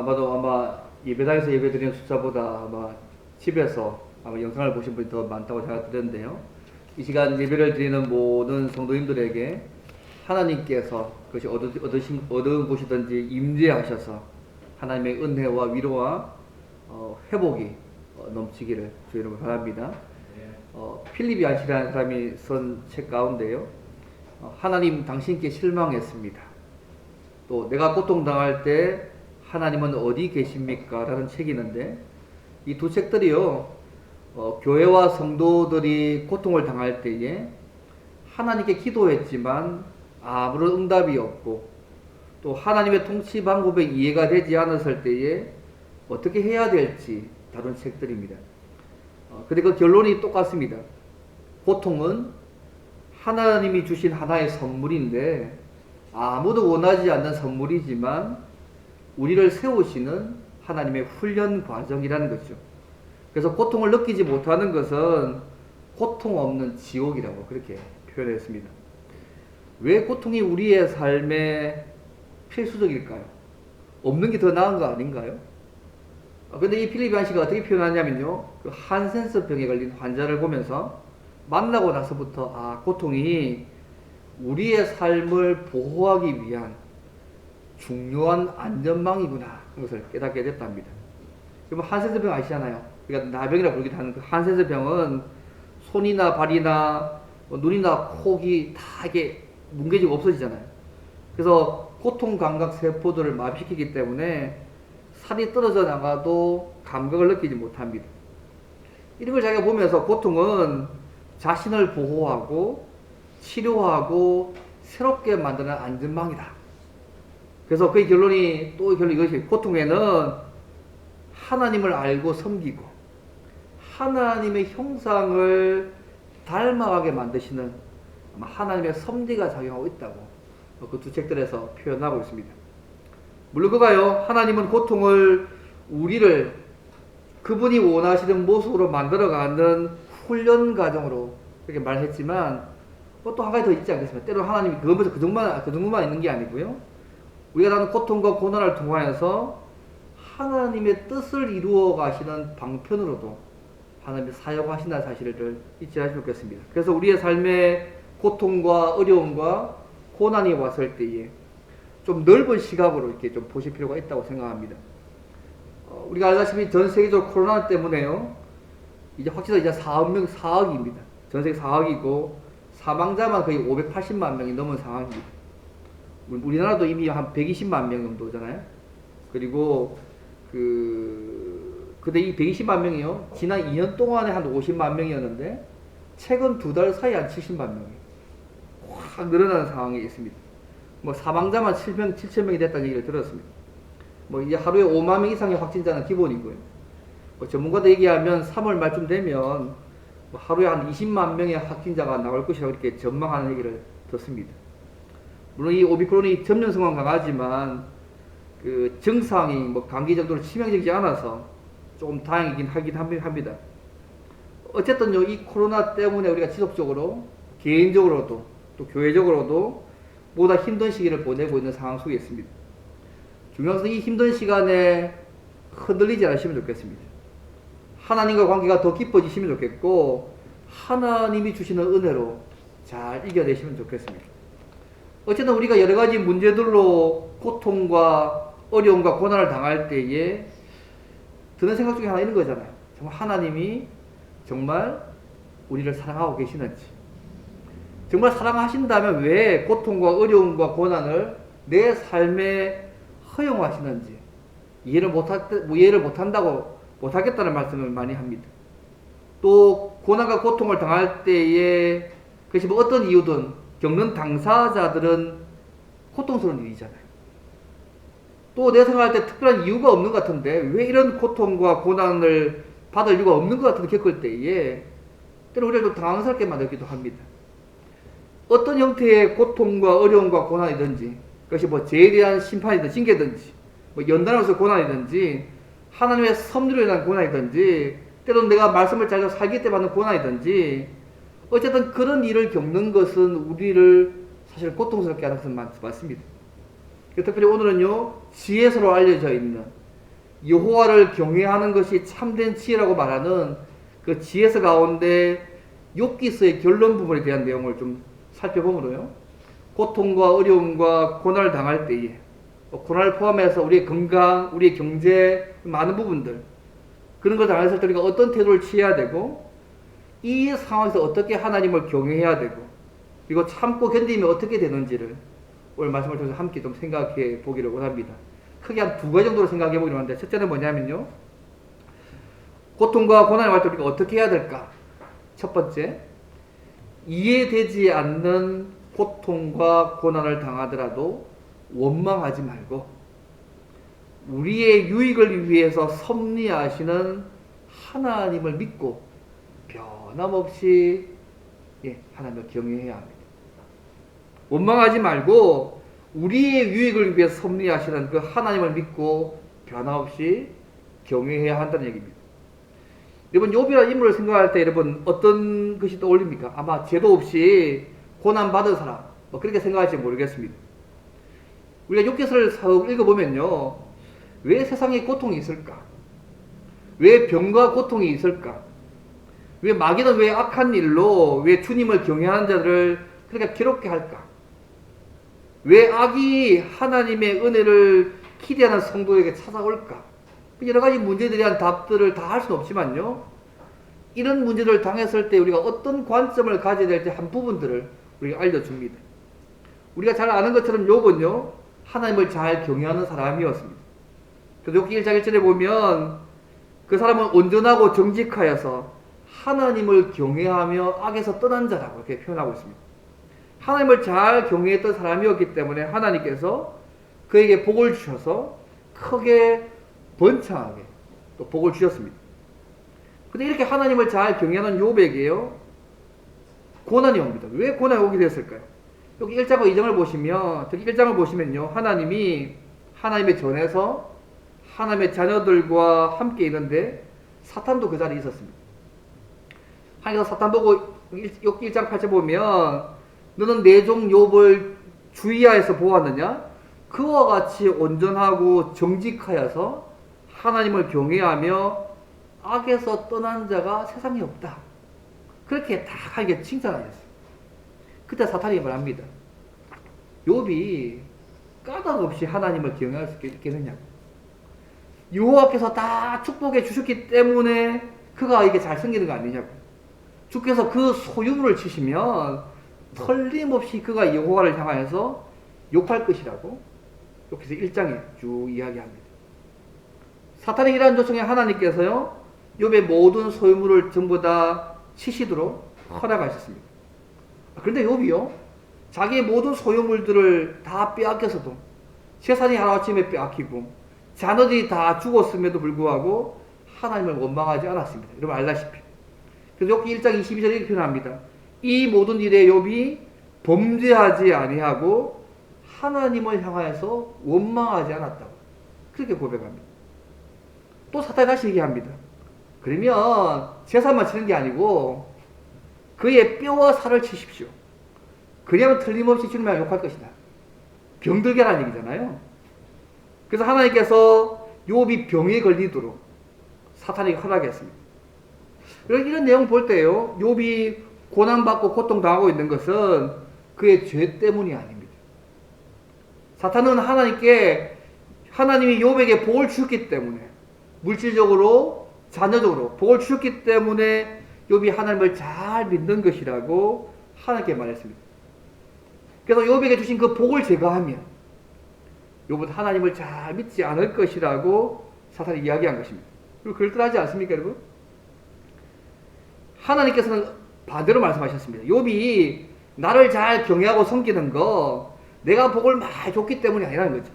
아마 예배당에서 예배드리는 숫자보다 아마 집에서 아마 영상을 보신 분이 더 많다고 생각드는데요. 이 시간 예배를 드리는 모든 성도님들에게 하나님께서 그것이 얻은 곳이든지 임재하셔서 하나님의 은혜와 위로와 회복이 넘치기를 주 이름으로 바랍니다. 필립 얀시라는 사람이 쓴 책 가운데요. 하나님 당신께 실망했습니다. 또 내가 고통당할 때 하나님은 어디 계십니까? 라는 책이 있는데 이 두 책들이요. 교회와 성도들이 고통을 당할 때에 하나님께 기도했지만 아무런 응답이 없고 또 하나님의 통치 방법에 이해가 되지 않았을 때에 어떻게 해야 될지 다룬 책들입니다. 그리고 그 결론이 똑같습니다. 고통은 하나님이 주신 하나의 선물인데 아무도 원하지 않는 선물이지만 우리를 세우시는 하나님의 훈련 과정이라는 거죠. 그래서 고통을 느끼지 못하는 것은 고통 없는 지옥이라고 그렇게 표현했습니다. 왜 고통이 우리의 삶에 필수적일까요? 없는 게 더 나은 거 아닌가요? 근데 이 필립 얀시가 어떻게 표현하냐면요. 그 한센스 병에 걸린 환자를 보면서 만나고 나서부터 고통이 우리의 삶을 보호하기 위한 중요한 안전망이구나 그것을 깨닫게 됐답니다. 그럼 한센스 병 아시잖아요. 그러니까 나병이라 부르기도 하는 그 한센스 병은 손이나 발이나 눈이나 코기 다 이게 뭉개지고 없어지잖아요. 그래서 고통 감각 세포들을 마비시키기 때문에 살이 떨어져 나가도 감각을 느끼지 못합니다. 이런 걸 자기가 보면서 고통은 자신을 보호하고 치료하고 새롭게 만드는 안전망이다. 그래서 그의 결론이 이것이 고통에는 하나님을 알고 섬기고 하나님의 형상을 닮아가게 만드시는 하나님의 섭리가 작용하고 있다고 그 두 책들에서 표현하고 있습니다. 물론 그가요, 하나님은 고통을 우리를 그분이 원하시는 모습으로 만들어가는 훈련 과정으로 그렇게 말했지만 또 한 가지 더 있지 않겠습니까? 때로 하나님이 그것에서 그 정도만 있는 게 아니고요. 우리가 다른 고통과 고난을 통하여서 하나님의 뜻을 이루어 가시는 방편으로도 하나님이 사용하신다는 사실을 잊지 않으시면 좋겠습니다. 그래서 우리의 삶에 고통과 어려움과 고난이 왔을 때에 좀 넓은 시각으로 이렇게 좀 보실 필요가 있다고 생각합니다. 우리가 알다시피 전 세계적으로 코로나 때문에요. 이제 확진자 이제 4억입니다. 전 세계 4억이고 사망자만 거의 580만 명이 넘은 상황입니다. 우리나라도 이미 한 120만 명 정도잖아요. 그리고 근데 이 120만 명이요. 지난 2년 동안에 한 50만 명이었는데 최근 2달 사이에 한 70만 명이 확 늘어나는 상황에 있습니다. 사망자만 7천 명이 됐다는 얘기를 들었습니다. 이제 하루에 5만 명 이상의 확진자는 기본이고요. 전문가들 얘기하면 3월 말쯤 되면 하루에 한 20만 명의 확진자가 나올 것이라고 이렇게 전망하는 얘기를 듣습니다. 물론 이 오미크론이 전염성은 강하지만 그 증상이 감기 정도로 치명적이지 않아서 조금 다행이긴 하긴 합니다. 어쨌든요, 이 코로나 때문에 우리가 지속적으로 개인적으로도 또 교회적으로도 보다 힘든 시기를 보내고 있는 상황 속에 있습니다. 중요한 것은 이 힘든 시간에 흔들리지 않으시면 좋겠습니다. 하나님과 관계가 더 깊어지시면 좋겠고 하나님이 주시는 은혜로 잘 이겨내시면 좋겠습니다. 어쨌든 우리가 여러 가지 문제들로 고통과 어려움과 고난을 당할 때에 드는 생각 중에 하나 있는 거잖아요. 정말 하나님이 정말 우리를 사랑하고 계시는지, 정말 사랑하신다면 왜 고통과 어려움과 고난을 내 삶에 허용하시는지 이해를 못하겠다는 말씀을 많이 합니다. 또 고난과 고통을 당할 때에 그것이 어떤 이유든 겪는 당사자들은 고통스러운 일이잖아요. 또 내 생각할 때 특별한 이유가 없는 것 같은데 왜 이런 고통과 고난을 받을 이유가 없는 것 같은데 겪을 때에 때로 우리를 좀 당황스럽게 만들기도 합니다. 어떤 형태의 고통과 어려움과 고난이든지 그것이 죄에 대한 심판이든 징계든지 연단으로서 고난이든지 하나님의 섭리로 인한 고난이든지 때로는 내가 말씀을 잘 살기 때 받는 고난이든지 어쨌든 그런 일을 겪는 것은 우리를 사실 고통스럽게 하는 것은 맞습니다. 특별히 오늘은요, 지혜서로 알려져 있는 여호와를 경외하는 것이 참된 지혜라고 말하는 그 지혜서 가운데 욥기서의 결론 부분에 대한 내용을 좀 살펴보므로요. 고통과 어려움과 고난을 당할 때에 고난을 포함해서 우리의 건강, 우리의 경제, 많은 부분들 그런 걸 당했을 때 우리가 어떤 태도를 취해야 되고 이 상황에서 어떻게 하나님을 경외해야 되고 그리고 참고 견디면 어떻게 되는지를 오늘 말씀을 통해서 함께 좀 생각해 보기를 원합니다. 크게 한 두 가지 정도로 생각해 보기로 하는데 첫째는 뭐냐면요. 고통과 고난을 할 때 우리가 어떻게 해야 될까? 첫 번째, 이해되지 않는 고통과 고난을 당하더라도 원망하지 말고 우리의 유익을 위해서 섭리하시는 하나님을 믿고 변함없이 하나님을 경외해야 합니다. 원망하지 말고 우리의 유익을 위해서 섭리하시는 그 하나님을 믿고 변함없이 경외해야 한다는 얘기입니다. 여러분 욥이라는 인물을 생각할 때 여러분 어떤 것이 떠올립니까? 아마 죄도 없이 고난받은 사람 그렇게 생각할지 모르겠습니다. 우리가 욥기서를 읽어보면요. 왜 세상에 고통이 있을까? 왜 병과 고통이 있을까? 왜 마귀는 왜 악한 일로 왜 주님을 경외하는 자들을 그렇게 괴롭게 할까? 왜 악이 하나님의 은혜를 기대하는 성도에게 찾아올까? 여러 가지 문제들에 대한 답들을 다 할 수는 없지만요. 이런 문제를 당했을 때 우리가 어떤 관점을 가져야 될지 한 부분들을 우리가 알려줍니다. 우리가 잘 아는 것처럼 욥은요. 하나님을 잘 경외하는 사람이었습니다. 그래서 욥기 1장 1절에 보면 그 사람은 온전하고 정직하여서 하나님을 경외하며 악에서 떠난 자라고 이렇게 표현하고 있습니다. 하나님을 잘 경외했던 사람이었기 때문에 하나님께서 그에게 복을 주셔서 크게 번창하게 또 복을 주셨습니다. 근데 이렇게 하나님을 잘 경외하는 욥에게요 고난이 옵니다. 왜 고난이 오게 됐을까요? 여기 1장과 2장을 보시면 특히 1장을 보시면요 하나님이 하나님의 전에서 하나님의 자녀들과 함께 있는데 사탄도 그 자리에 있었습니다. 하나님께서 사탄 보고 욥기 1장 8절 보면 너는 내 종 욥을 주의하여서 보았느냐? 그와 같이 온전하고 정직하여서 하나님을 경외하며 악에서 떠난 자가 세상에 없다. 그렇게 다 하게 칭찬하셨어요. 그때 사탄이 말합니다. 욥이 까닭 없이 하나님을 경외할 수 있겠느냐고. 여호와께서 다 축복해 주셨기 때문에 그가 이게 잘 생기는 거 아니냐고. 주께서 그 소유물을 치시면 틀림없이 그가 여호와를 향하여서 욕할 것이라고 여기서 1장에 쭉 이야기합니다. 사탄의 이러한 조청에 하나님께서요 욥의 모든 소유물을 전부 다 치시도록 허락하셨습니다. 그런데 욥이요 자기의 모든 소유물들을 다 빼앗겨서도 재산이 하루아침에 빼앗기고 자녀들이 다 죽었음에도 불구하고 하나님을 원망하지 않았습니다. 여러분 알다시피. 그래서 욥기 1장 22절에 이렇게 표현합니다. 이 모든 일에 욥이 범죄하지 아니하고 하나님을 향하여서 원망하지 않았다고 그렇게 고백합니다. 또 사탄이 다시 얘기합니다. 그러면 재산만 치는 게 아니고 그의 뼈와 살을 치십시오. 그러면 틀림없이 주님을 욕할 것이다. 병들게라는 얘기잖아요. 그래서 하나님께서 욥이 병에 걸리도록 사탄에게 허락했습니다. 이런 내용 볼 때요, 욥이 고난받고 고통당하고 있는 것은 그의 죄 때문이 아닙니다. 사탄은 하나님이 욥에게 복을 주셨기 때문에 물질적으로 자녀적으로 복을 주셨기 때문에 욥이 하나님을 잘 믿는 것이라고 하나님께 말했습니다. 그래서 욥에게 주신 그 복을 제거하면 욥은 하나님을 잘 믿지 않을 것이라고 사탄이 이야기한 것입니다. 그리고 그럴듯하지 않습니까, 여러분? 하나님께서는 반대로 말씀하셨습니다. 욥이 나를 잘 경외하고 섬기는 거 내가 복을 많이 줬기 때문이 아니라는 거죠.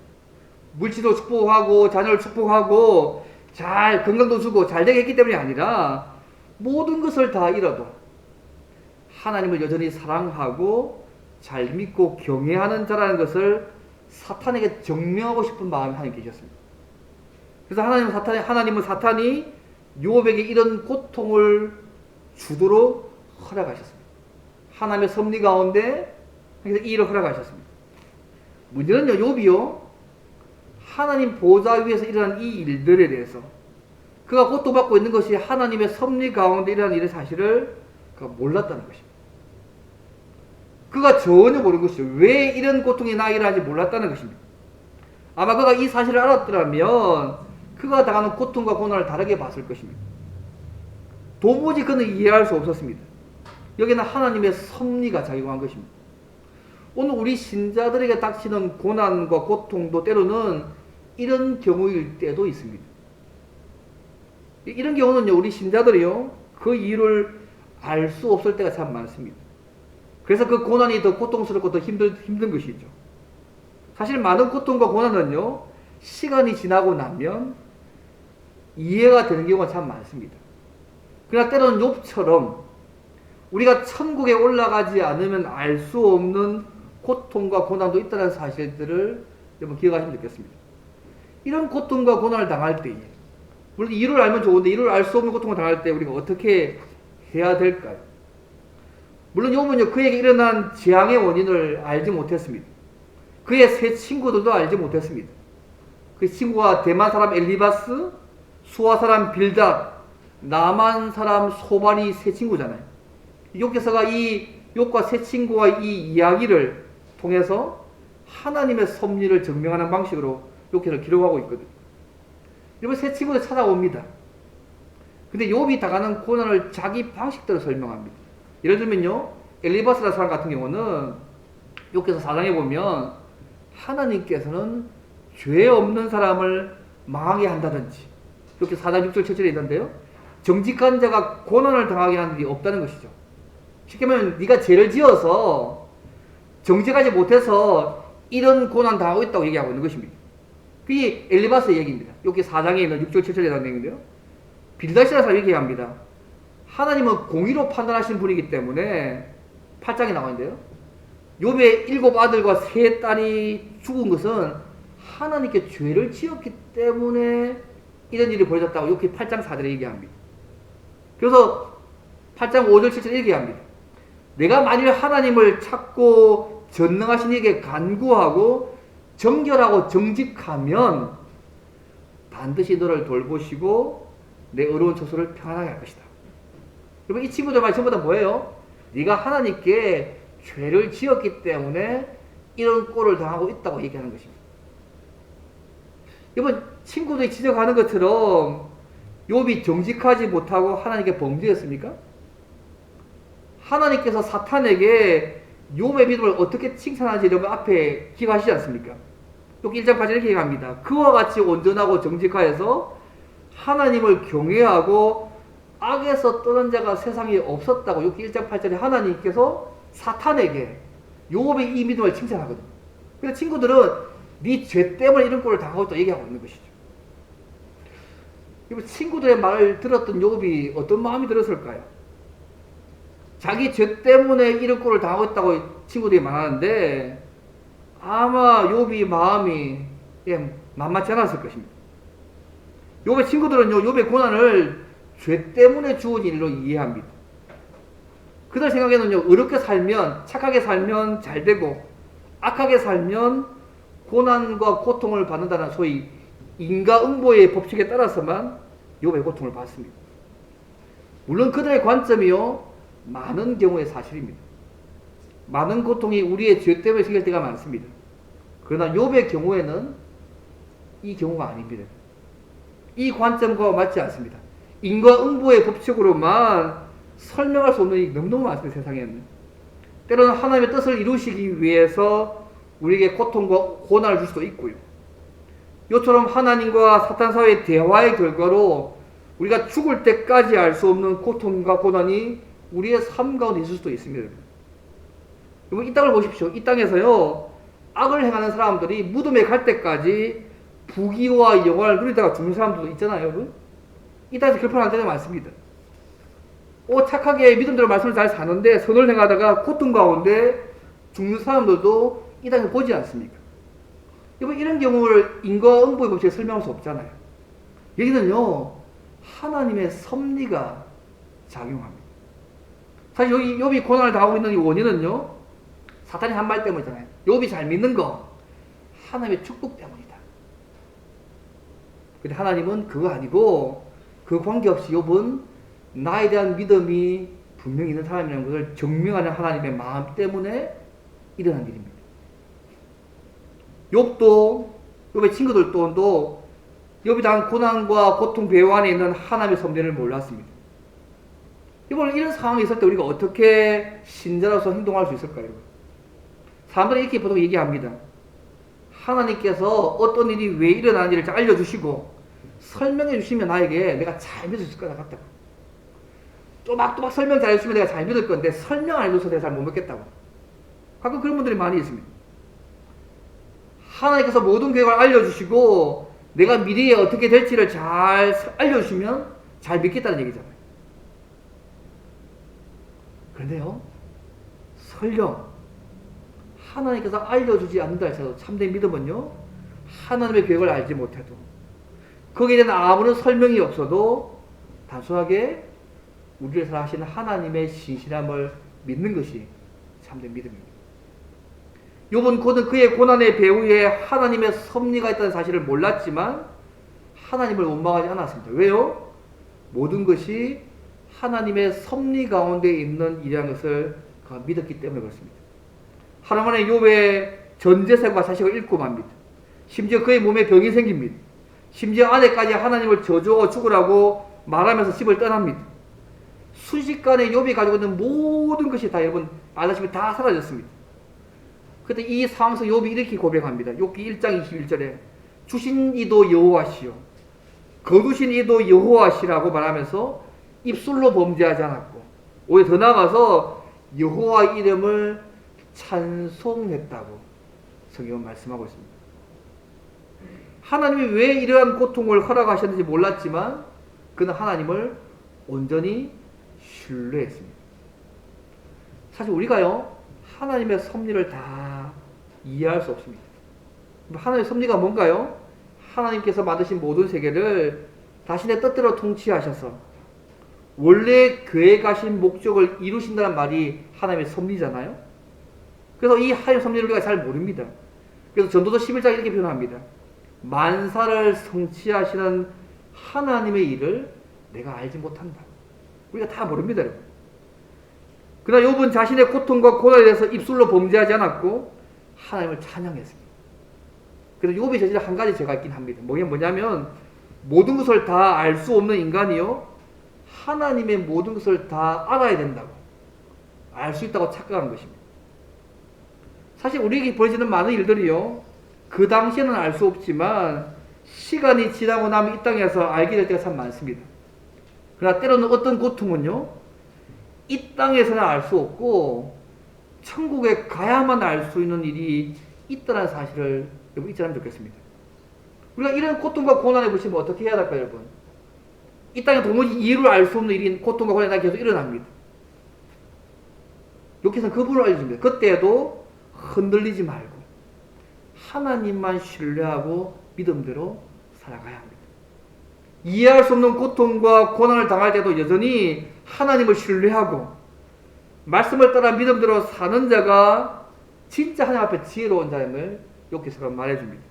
물질도 축복하고 자녀를 축복하고 잘 건강도 주고 잘 되게 했기 때문이 아니라 모든 것을 다 잃어도 하나님을 여전히 사랑하고 잘 믿고 경외하는 자라는 것을 사탄에게 증명하고 싶은 마음이 하나님 계셨습니다. 그래서 하나님은 사탄이 욥에게 이런 고통을 주도록 허락하셨습니다. 하나님의 섭리 가운데 이 일을 허락하셨습니다. 문제는요, 욥이요 하나님 보좌 위에서 일어난 이 일들에 대해서 그가 고통받고 있는 것이 하나님의 섭리 가운데 일어난 일의 사실을 그가 몰랐다는 것입니다. 그가 전혀 모르는 것이죠. 왜 이런 고통이 나에게 일어나는지 몰랐다는 것입니다. 아마 그가 이 사실을 알았더라면 그가 당하는 고통과 고난을 다르게 봤을 것입니다. 도무지 그는 이해할 수 없었습니다. 여기는 하나님의 섭리가 작용한 것입니다. 오늘 우리 신자들에게 닥치는 고난과 고통도 때로는 이런 경우일 때도 있습니다. 이런 경우는요, 우리 신자들이요, 그 이유를 알 수 없을 때가 참 많습니다. 그래서 그 고난이 더 고통스럽고 더 힘든 것이죠. 사실 많은 고통과 고난은요, 시간이 지나고 나면 이해가 되는 경우가 참 많습니다. 그러나 때로는 욥처럼 우리가 천국에 올라가지 않으면 알 수 없는 고통과 고난도 있다는 사실들을 여러분 기억하시면 좋겠습니다. 이런 고통과 고난을 당할 때에, 물론 이유를 알면 좋은데 이유를 알 수 없는 고통을 당할 때 우리가 어떻게 해야 될까요? 물론 욥은요, 그에게 일어난 재앙의 원인을 알지 못했습니다. 그의 세 친구들도 알지 못했습니다. 그 친구가 대만 사람 엘리바스, 수아 사람 빌닷, 나만 사람 소발이 세 친구잖아요. 욥기서가 이 욥과 세 친구와 이 이야기를 통해서 하나님의 섭리를 증명하는 방식으로 욥기를 기록하고 있거든요. 여러분, 세 친구들 찾아옵니다. 근데 욥이 당하는 고난을 자기 방식대로 설명합니다. 예를 들면요, 엘리바스라는 사람 같은 경우는 욥기서 4장에 보면 하나님께서는 죄 없는 사람을 망하게 한다든지, 욥기 4장 6절 7절에 있는데요, 정직한 자가 고난을 당하게 하는 일이 없다는 것이죠. 쉽게 말하면 네가 죄를 지어서 정직하지 못해서 이런 고난 당하고 있다고 얘기하고 있는 것입니다. 그게 엘리바스의 얘기입니다. 욥기 4장에 있는 6절 7절에 나온 얘기인데요, 빌닷이라는 사람이 얘기합니다. 하나님은 공의로 판단하시는 분이기 때문에 8장에 나오는데요, 욥의 7 아들과 3 딸이 죽은 것은 하나님께 죄를 지었기 때문에 이런 일이 벌어졌다고 욥기 8장 4절에 얘기합니다. 그래서 8장 5절 7절에 얘기합니다. 내가 만일 하나님을 찾고 전능하신 이에게 간구하고 정결하고 정직하면 반드시 너를 돌보시고 내 어려운 처소를 평안하게 할 것이다. 여러분, 이 친구들 말 전부 다 뭐예요? 네가 하나님께 죄를 지었기 때문에 이런 꼴을 당하고 있다고 얘기하는 것입니다. 여러분, 친구들이 지적하는 것처럼 욥이 정직하지 못하고 하나님께 범죄했습니까? 하나님께서 사탄에게 욥의 믿음을 어떻게 칭찬하는지 여러분 앞에 기억하시지 않습니까? 욥기 1장 8절에 이렇게 얘기합니다. 그와 같이 온전하고 정직하여서 하나님을 경외하고 악에서 떠난 자가 세상에 없었다고 욥기 1장 8절에 하나님께서 사탄에게 욥의 이 믿음을 칭찬하거든요. 그래서 친구들은 네 죄 때문에 이런 꼴을 당하고 있다고 얘기하고 있는 것이죠. 친구들의 말을 들었던 욥이 어떤 마음이 들었을까요? 자기 죄 때문에 이런 꼴을 당하고 있다고 친구들이 말하는데 아마 욥이 마음이 만만치 않았을 것입니다. 욥의 친구들은요, 욥의 고난을 죄 때문에 주어진 일로 이해합니다. 그들 생각에는요, 어렵게 살면, 착하게 살면 잘 되고 악하게 살면 고난과 고통을 받는다는 소위 인과응보의 법칙에 따라서만 욥의 고통을 받습니다. 물론 그들의 관점이요, 많은 경우의 사실입니다. 많은 고통이 우리의 죄 때문에 생길 때가 많습니다. 그러나 욥의 경우에는 이 경우가 아닙니다. 이 관점과 맞지 않습니다. 인과응보의 법칙으로만 설명할 수 없는 일이 너무너무 많습니다. 세상에는. 때로는 하나님의 뜻을 이루시기 위해서 우리에게 고통과 고난을 줄 수도 있고요. 이처럼 하나님과 사탄 사이의 대화의 결과로 우리가 죽을 때까지 알 수 없는 고통과 고난이 우리의 삶 가운데 있을 수도 있습니다. 여러분, 이 땅을 보십시오. 이 땅에서요, 악을 행하는 사람들이 무덤에 갈 때까지 부귀와 영화를 누리다가 죽는 사람들도 있잖아요, 여러분. 이 땅에서 결판난 때가 많습니다. 착하게 믿음대로 말씀을 잘 사는데 선을 행하다가 고통 가운데 죽는 사람들도 이 땅에서 보지 않습니까? 여러분, 이런 경우를 인과응보의 법칙에 설명할 수 없잖아요. 여기는요, 하나님의 섭리가 작용합니다. 사실 여기 욥이 고난을 당하고 있는 이 원인은요, 사탄이 한 말 때문이잖아요. 욥이 잘 믿는 거 하나님의 축복 때문이다. 근데 하나님은 그거 아니고 그 관계없이 욥은 나에 대한 믿음이 분명히 있는 사람이라는 것을 증명하는 하나님의 마음 때문에 일어난 일입니다. 욥도 욥의 친구들 또한 욥이 당한 고난과 고통 배후 안에 있는 하나님의 섭리를 몰랐습니다. 이번 이런 상황이 있을 때 우리가 어떻게 신자로서 행동할 수 있을까요? 사람들이 이렇게 보통 얘기합니다. 하나님께서 어떤 일이 왜 일어나는지를 알려주시고 설명해 주시면 나에게 내가 잘 믿을 수 있을 것 같다고. 또박또박 설명 잘 해주시면 내가 잘 믿을 건데 설명 안 해줘서 내가 잘 못 믿겠다고. 가끔 그런 분들이 많이 있습니다. 하나님께서 모든 계획을 알려주시고 내가 미래에 어떻게 될지를 잘 알려주시면 잘 믿겠다는 얘기잖아요. 그런데요, 설령 하나님께서 알려주지 않는다 해서 참된 믿음은요, 하나님의 계획을 알지 못해도 거기에 대한 아무런 설명이 없어도 단순하게 우리를 사랑하시는 하나님의 신실함을 믿는 것이 참된 믿음입니다. 욥은 곧은 그의 고난의 배후에 하나님의 섭리가 있다는 사실을 몰랐지만 하나님을 원망하지 않았습니다. 왜요? 모든 것이 하나님의 섭리 가운데 있는 일이라는 것을 믿었기 때문에 그렇습니다. 하나님의 욥의 전 재산과 자식을 잃고 맙니다. 심지어 그의 몸에 병이 생깁니다. 심지어 아내까지 하나님을 저주하고 죽으라고 말하면서 집을 떠납니다. 순식간에 욥이 가지고 있는 모든 것이 다 여러분 아시다시피 다 사라졌습니다. 그때 이 상황에서 욥이 이렇게 고백합니다. 욥기 1장 21절에 주신 이도 여호와시요 거두신 이도 여호와시라고 말하면서 입술로 범죄하지 않았고 오히려 더 나아가서 여호와 이름을 찬송했다고 성경은 말씀하고 있습니다. 하나님이 왜 이러한 고통을 허락하셨는지 몰랐지만 그는 하나님을 온전히 신뢰했습니다. 사실 우리가요 하나님의 섭리를 다 이해할 수 없습니다. 하나님의 섭리가 뭔가요? 하나님께서 만드신 모든 세계를 자신의 뜻대로 통치하셔서 원래 계획하신 목적을 이루신다는 말이 하나님의 섭리잖아요. 그래서 이 하나님의 섭리를 우리가 잘 모릅니다. 그래서 전도서 11장 이렇게 표현합니다. 만사를 성취하시는 하나님의 일을 내가 알지 못한다. 우리가 다 모릅니다. 그러나 욥은 자신의 고통과 고난에 대해서 입술로 범죄하지 않았고 하나님을 찬양했습니다. 그래서 욥이 저지른 한 가지 죄가 있긴 합니다. 뭐냐면 모든 것을 다 알 수 없는 인간이요 하나님의 모든 것을 다 알아야 된다고 알 수 있다고 착각하는 것입니다. 사실 우리에게 벌어지는 많은 일들이요 그 당시에는 알 수 없지만 시간이 지나고 나면 이 땅에서 알게 될 때가 참 많습니다. 그러나 때로는 어떤 고통은요 이 땅에서는 알 수 없고 천국에 가야만 알 수 있는 일이 있다는 사실을 여러분 잊지 않으면 좋겠습니다. 우리가 이런 고통과 고난에 부딪히면 어떻게 해야 할까요, 여러분? 이 땅에 도무지 이유를 알 수 없는 일인 고통과 고난이 계속 일어납니다. 여기서는 그분을 알려줍니다. 그때에도 흔들리지 말고 하나님만 신뢰하고 믿음대로 살아가야 합니다. 이해할 수 없는 고통과 고난을 당할 때도 여전히 하나님을 신뢰하고 말씀을 따라 믿음대로 사는 자가 진짜 하나님 앞에 지혜로운 자임을 여기서 말해줍니다.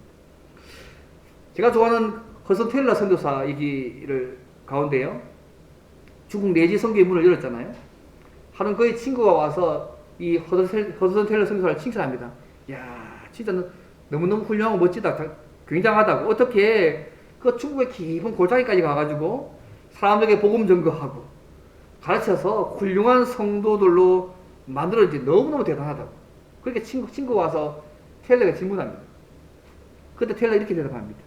제가 좋아하는 허슨 테일러 선교사 얘기를 가운데요. 중국 내지 선교의 문을 열었잖아요. 하는 그의 친구가 와서 이 허슨 테일러 선교사를 칭찬합니다. 야, 진짜 너무너무 훌륭하고 멋지다. 굉장하다고. 어떻게 그 중국의 깊은 골짜기까지 가가지고 사람들에게 복음 전거하고 가르쳐서 훌륭한 성도들로 만들어진지 너무너무 대단하다고. 그렇게 친구가 와서 테일러가 질문합니다. 그때 테일러 이렇게 대답합니다.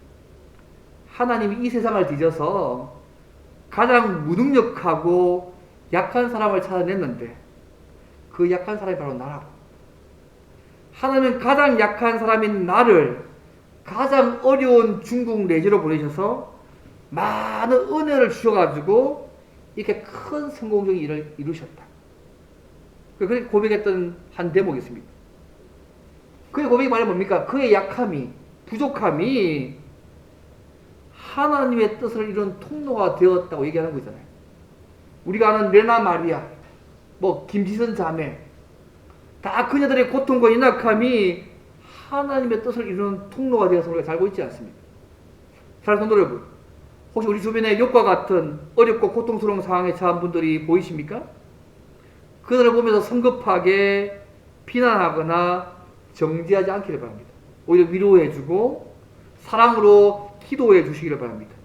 하나님이 이 세상을 뒤져서 가장 무능력하고 약한 사람을 찾아냈는데 그 약한 사람이 바로 나라고. 하나님은 가장 약한 사람인 나를 가장 어려운 중국 내지로 보내셔서 많은 은혜를 주셔가지고 이렇게 큰 성공적인 일을 이루셨다. 그렇게 고백했던 한 대목이 있습니다. 그의 고백이 말하면 뭡니까? 그의 약함이, 부족함이 하나님의 뜻을 이룬 통로가 되었다고 얘기하는 거잖아요. 우리가 아는 레나 마리아, 김지선 자매, 다 그녀들의 고통과 연약함이 하나님의 뜻을 이루는 통로가 되어서 우리가 살고 있지 않습니까? 사랑하는 성도 여러분, 혹시 우리 주변에 욥과 같은 어렵고 고통스러운 상황에 처한 분들이 보이십니까? 그들을 보면서 성급하게 비난하거나 정죄하지 않기를 바랍니다. 오히려 위로해주고 사랑으로 기도해 주시기를 바랍니다.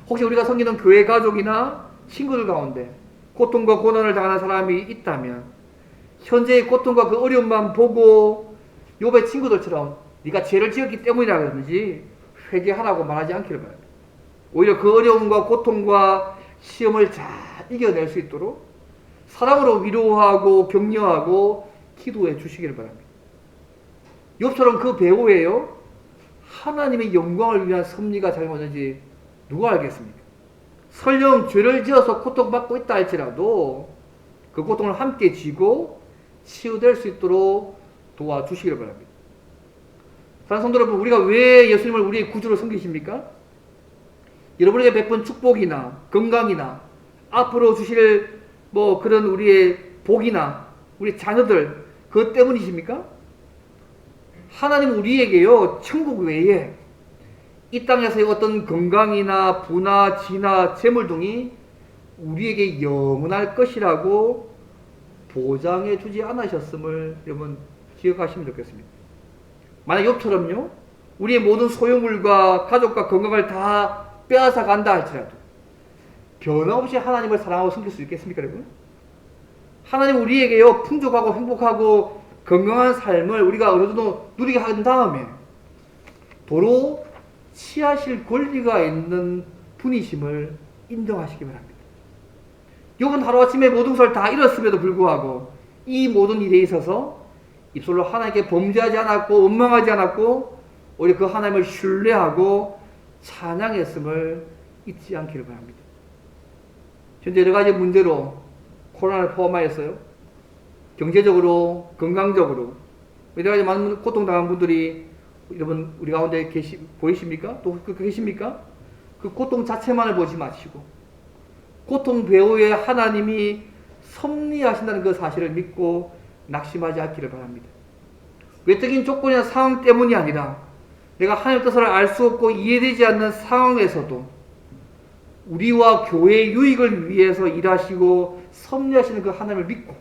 혹시 우리가 섬기는 교회 가족이나 친구들 가운데 고통과 고난을 당하는 사람이 있다면 현재의 고통과 그 어려움만 보고 욥의 친구들처럼 네가 죄를 지었기 때문이라든지 회개하라고 말하지 않기를 바랍니다. 오히려 그 어려움과 고통과 시험을 잘 이겨낼 수 있도록 사랑으로 위로하고 격려하고 기도해 주시기를 바랍니다. 욥처럼 그 배후에요 하나님의 영광을 위한 섭리가 잘못된지 누가 알겠습니까? 설령 죄를 지어서 고통받고 있다 할지라도 그 고통을 함께 지고 치유될 수 있도록 도와주시기를 바랍니다. 사랑하는 성도 여러분, 우리가 왜 예수님을 우리의 구주로 섬기십니까? 여러분에게 베푼 축복이나 건강이나 앞으로 주실 그런 우리의 복이나 우리 자녀들 그것 때문이십니까? 하나님 우리에게요 천국 외에 이 땅에서의 어떤 건강이나 부나 지나 재물 등이 우리에게 영원할 것이라고 보장해 주지 않으셨음을 여러분 기억하시면 좋겠습니다. 만약 욥처럼요 우리의 모든 소유물과 가족과 건강을 다 빼앗아 간다 할지라도 변함없이 하나님을 사랑하고 섬길 수 있겠습니까, 여러분? 하나님 우리에게요 풍족하고 행복하고 건강한 삶을 우리가 어느 정도 누리게 한 다음에 도로 취하실 권리가 있는 분이심을 인정하시기 바랍니다. 욥은 하루아침에 모든 것을 다 잃었음에도 불구하고 이 모든 일에 있어서 입술로 하나님께 범죄하지 않았고 원망하지 않았고 오히려 그 하나님을 신뢰하고 찬양했음을 잊지 않기를 바랍니다. 현재 여러 가지 문제로 코로나를 포함하였어요. 경제적으로, 건강적으로 여러 가지 많은 고통당한 분들이 여러분 우리 가운데 보이십니까? 또 계십니까? 그 고통 자체만을 보지 마시고 고통 배후에 하나님이 섭리하신다는 그 사실을 믿고 낙심하지 않기를 바랍니다. 외적인 조건이나 상황 때문이 아니라 내가 하나님의 뜻을 알 수 없고 이해되지 않는 상황에서도 우리와 교회의 유익을 위해서 일하시고 섭리하시는 그 하나님을 믿고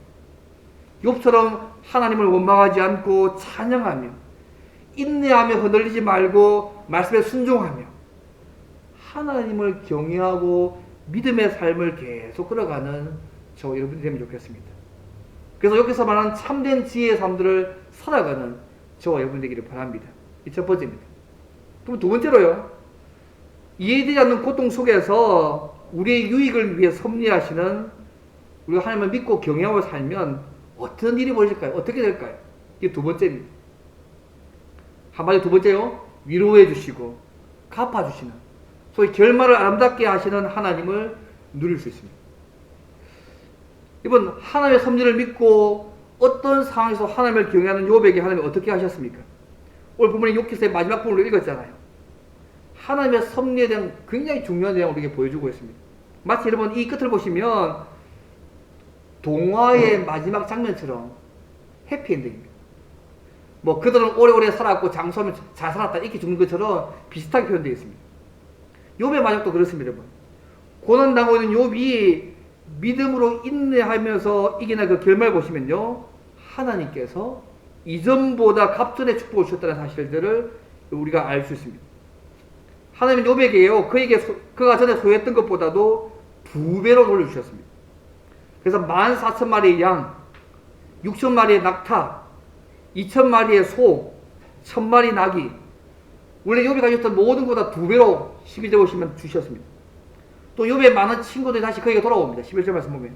욥처럼 하나님을 원망하지 않고 찬양하며 인내하며 흔들리지 말고 말씀에 순종하며 하나님을 경외하고 믿음의 삶을 계속 끌어가는 저 여러분이 되면 좋겠습니다. 그래서 여기서 말하는 참된 지혜의 삶들을 살아가는 저와 여러분 되기를 바랍니다. 이 첫 번째입니다. 그럼 두 번째로요. 이해되지 않는 고통 속에서 우리의 유익을 위해 섭리하시는 우리가 하나님을 믿고 경외하고 살면 어떤 일이 벌어질까요? 어떻게 될까요? 이게 두 번째입니다. 한마디로 두 번째요. 위로해 주시고 갚아주시는 소위 결말을 아름답게 하시는 하나님을 누릴 수 있습니다. 이번 하나님의 섭리를 믿고 어떤 상황에서 하나님을 경외하는 욥에게 하나님이 어떻게 하셨습니까? 오늘 본문의 욥기서의 마지막 부분을 읽었잖아요. 하나님의 섭리에 대한 굉장히 중요한 내용을 우리에게 보여주고 있습니다. 마치 여러분 이 끝을 보시면 동화의 마지막 장면처럼 해피엔딩입니다. 그들은 오래오래 살았고 장수하면 잘 살았다 이렇게 죽는 것처럼 비슷하게 표현되어 있습니다. 욥의 마지막도 그렇습니다. 여러분. 고난당하고 있는 욥이 믿음으로 인내하면서 이겨낸 그 결말 보시면요 하나님께서 이전보다 갑절의 축복을 주셨다는 사실들을 우리가 알 수 있습니다. 하나님은 욥에게요 그에게 그가 전에 소유했던 것보다도 2배로 돌려주셨습니다. 그래서 14,000마리의 양, 6,000마리의 낙타, 2,000마리의 소, 1,000마리 나귀 원래 욥이 가졌던 모든 것보다 2배로 12절 보시면 주셨습니다. 또 욥의 많은 친구들이 다시 그에게 돌아옵니다. 11절 말씀 보면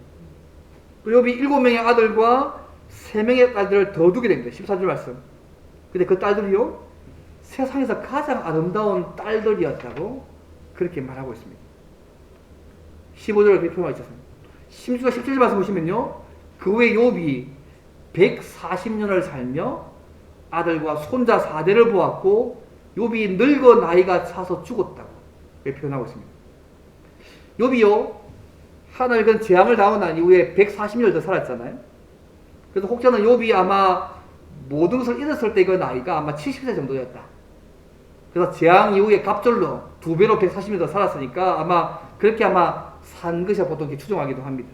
또 욥이 7명의 아들과 3명의 딸들을 더 두게 됩니다. 14절 말씀. 근데 그 딸들이요 세상에서 가장 아름다운 딸들이었다고 그렇게 말하고 있습니다. 15절을 그렇게 표현하셨습니다. 심지어 17절 말씀 보시면요 그 후에 욥이 140년을 살며 아들과 손자 4대를 보았고 욥이 늙어 나이가 차서 죽었다고 표현하고 있습니다. 욥이요 하나님은 재앙을 당하고 난 이후에 140년을 더 살았잖아요. 그래서 혹자는 욥이 아마 모든 것을 잃었을 때 그 나이가 아마 70세 정도였다 그래서 재앙 이후에 갑절로 2배로 140년 더 살았으니까 아마 그렇게 아마 산 것이 보통 이렇게 추정하기도 합니다.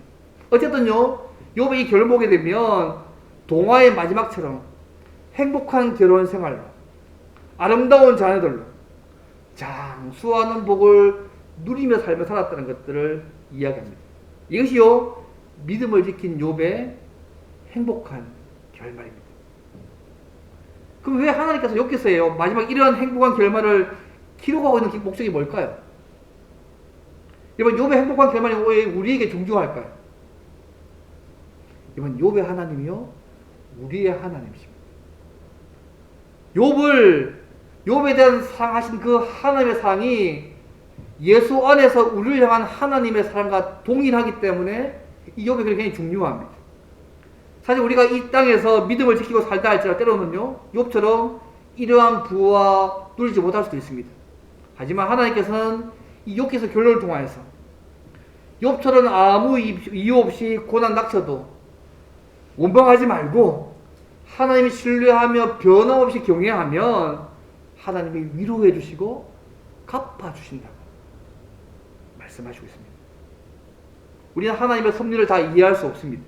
어쨌든요, 욥의 이 결을 보게 되면 동화의 마지막처럼 행복한 결혼 생활로 아름다운 자녀들로 장수하는 복을 누리며 살며 살았다는 것들을 이야기합니다. 이것이요, 믿음을 지킨 욥의 행복한 결말입니다. 그럼 왜 하나님께서 욥기서예요 마지막 이러한 행복한 결말을 기록하고 있는 목적이 뭘까요? 이번 욥의 행복한 결말이 왜 우리에게 중요할까요? 이번 욥의 하나님이요, 우리의 하나님이십니다. 욥에 대한 사랑하신 그 하나님의 사랑이 예수 안에서 우리를 향한 하나님의 사랑과 동일하기 때문에 이 욥이 굉장히 중요합니다. 사실 우리가 이 땅에서 믿음을 지키고 살다 할지라도 때로는요, 욥처럼 이러한 부와 누리지 못할 수도 있습니다. 하지만 하나님께서는 이 욥기서 결론을 통하여서 욥처럼 아무 이유 없이 고난 닥쳐도 원망하지 말고 하나님이 신뢰하며 변함없이 경외하면 하나님이 위로해 주시고 갚아 주신다고 말씀하시고 있습니다. 우리는 하나님의 섭리를 다 이해할 수 없습니다.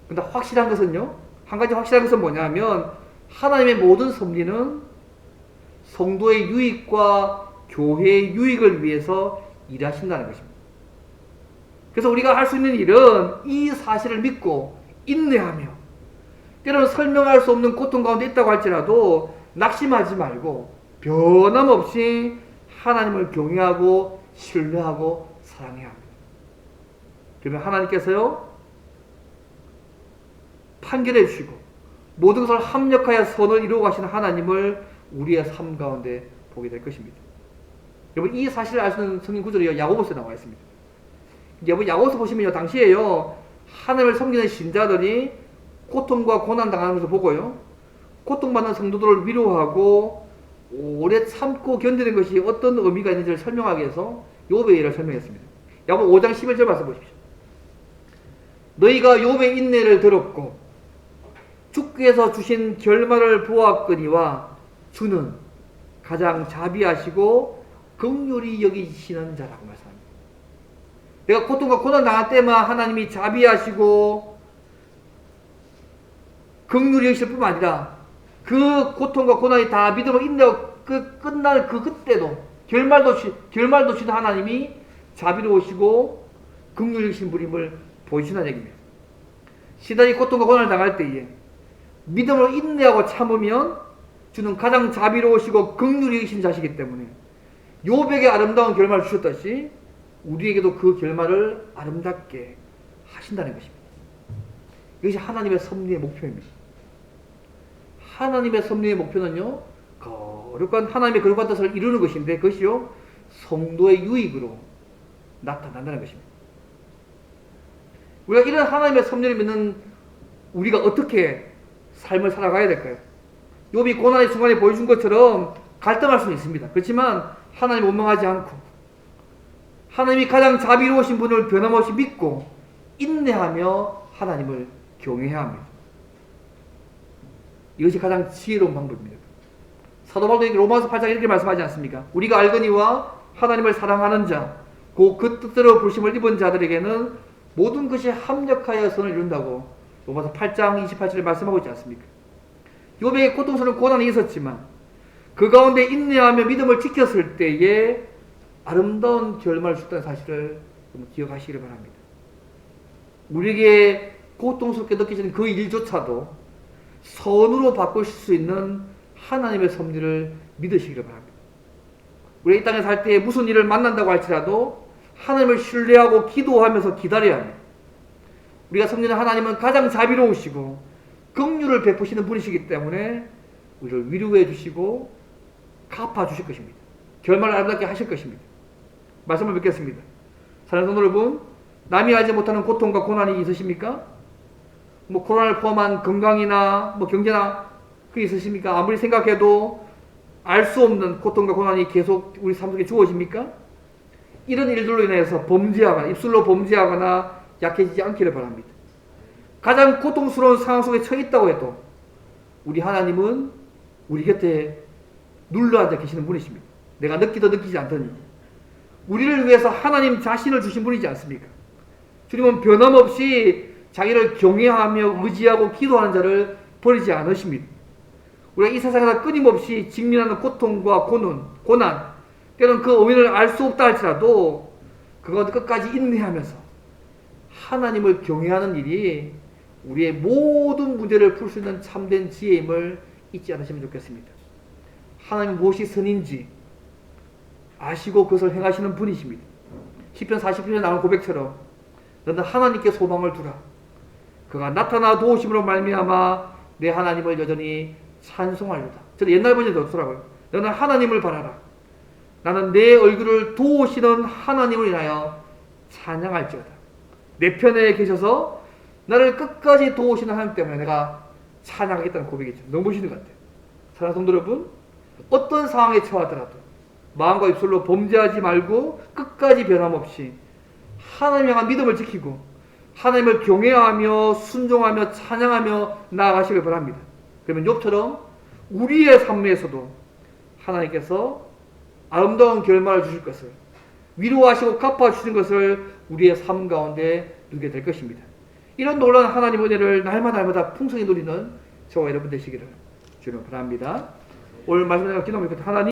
근데 확실한 것은요, 한 가지 확실한 것은 뭐냐면 하나님의 모든 섭리는 성도의 유익과 교회의 유익을 위해서 일하신다는 것입니다. 그래서 우리가 할 수 있는 일은 이 사실을 믿고 인내하며 때로는 설명할 수 없는 고통 가운데 있다고 할지라도 낙심하지 말고 변함없이 하나님을 경외하고 신뢰하고 사랑해야 합니다. 그러면 하나님께서요, 판결해 주시고 모든 것을 합력하여 선을 이루어 가시는 하나님을 우리의 삶 가운데 보게 될 것입니다. 여러분, 이 사실을 알 수 있는 성경 구절이 야고보서에 나와 있습니다. 여러분, 야고보서 보시면요, 당시에요, 하나님을 섬기는 신자들이 고통과 고난 당하는 것을 보고요, 고통받는 성도들을 위로하고 오래 참고 견디는 것이 어떤 의미가 있는지를 설명하기 위해서 욥의 예를 설명했습니다. 야고보 5장 11절 말씀 보십시오. 너희가 욥의 인내를 들었고 주께서 주신 결말을 보았거니와 주는 가장 자비하시고 긍휼히 여기시는 자라고 말씀합니다. 내가 고통과 고난 당할 때만 하나님이 자비하시고 긍휼히 여기실 뿐만 아니라 그 고통과 고난이 다 믿음으로 인내하고 끝날 그때도 결말도 주신 하나님이 자비로우시고 긍휼히 여기신 분임을 보여주신다는 얘기입니다. 시단이 고통과 고난을 당할 때에 믿음으로 인내하고 참으면 주는 가장 자비로우시고 긍휼히 여기신 자시기 때문에 욥에게 아름다운 결말을 주셨듯이 우리에게도 그 결말을 아름답게 하신다는 것입니다. 이것이 하나님의 섭리의 목표입니다. 하나님의 섭리의 목표는요, 거룩한 하나님의 거룩한 뜻을 이루는 것인데 그것이요, 성도의 유익으로 나타난다는 것입니다. 우리가 이런 하나님의 섭리를 믿는 우리가 어떻게 삶을 살아가야 될까요? 욥이 고난의 순간에 보여준 것처럼 갈등할 수는 있습니다. 그렇지만 하나님 원망하지 않고 하나님이 가장 자비로우신 분을 변함없이 믿고 인내하며 하나님을 경외해야 합니다. 이것이 가장 지혜로운 방법입니다. 사도 바울도 로마서 8장 이렇게 말씀하지 않습니까? 우리가 알거니와 하나님을 사랑하는 자, 그 뜻대로 부르심을 입은 자들에게는 모든 것이 합력하여 선을 이룬다고 로마서 8장 28절에 말씀하고 있지 않습니까? 욥에게 고통스러운 고난이 있었지만 그 가운데 인내하며 믿음을 지켰을 때에 아름다운 결말을 줬다는 사실을 기억하시기를 바랍니다. 우리에게 고통스럽게 느껴지는 그 일조차도 선으로 바꾸실 수 있는 하나님의 섭리를 믿으시기를 바랍니다. 우리 이 땅에 살 때 무슨 일을 만난다고 할지라도 하나님을 신뢰하고 기도하면서 기다려야 합니다. 우리가 섬기는 하나님은 가장 자비로우시고 긍휼을 베푸시는 분이시기 때문에 우리를 위로해 주시고 갚아 주실 것입니다. 결말을 아름답게 하실 것입니다. 말씀을 뵙겠습니다. 사랑하는 성도 여러분, 남이 알지 못하는 고통과 고난이 있으십니까? 코로나를 포함한 건강이나 경제나 그게 있으십니까? 아무리 생각해도 알 수 없는 고통과 고난이 계속 우리 삶 속에 주어집니까? 이런 일들로 인해서 범죄하거나 입술로 범죄하거나 약해지지 않기를 바랍니다. 가장 고통스러운 상황 속에 처해 있다고 해도 우리 하나님은 우리 곁에 눌러앉아 계시는 분이십니다. 내가 느끼도 느끼지 않더니 우리를 위해서 하나님 자신을 주신 분이지 않습니까? 주님은 변함없이 자기를 경외하며 의지하고 기도하는 자를 버리지 않으십니다. 우리가 이 세상에서 끊임없이 직면하는 고통과 고난, 때로는 그 원인을 알 수 없다 할지라도 그것을 끝까지 인내하면서 하나님을 경외하는 일이 우리의 모든 문제를 풀 수 있는 참된 지혜임을 잊지 않으시면 좋겠습니다. 하나님 무엇이 선인지 아시고 그것을 행하시는 분이십니다. 시편 40편에 나온 고백처럼 너는 하나님께 소망을 두라. 그가 나타나 도우심으로 말미암아 내 하나님을 여전히 찬송하려다. 저는 옛날 버전이 더 좋더라고요. 너는 하나님을 바라라. 나는 내 얼굴을 도우시는 하나님을 인하여 찬양할지어다. 내 편에 계셔서 나를 끝까지 도우시는 하나님 때문에 내가 찬양하겠다는 고백이죠. 너무 멋있는 것 같아요. 사랑하는 성도 여러분, 어떤 상황에 처하더라도 마음과 입술로 범죄하지 말고 끝까지 변함없이 하나님 향한 믿음을 지키고 하나님을 경외하며 순종하며 찬양하며 나아가시길 바랍니다. 그러면 욥처럼 우리의 삶에서도 하나님께서 아름다운 결말을 주실 것을, 위로하시고 갚아주시는 것을 우리의 삶 가운데 누리게 될 것입니다. 이런 놀라운 하나님의 은혜를 날마다 풍성히 누리는 저와 여러분 되시기를 주로 바랍니다. 오늘 말씀을 기도합니다. 하나님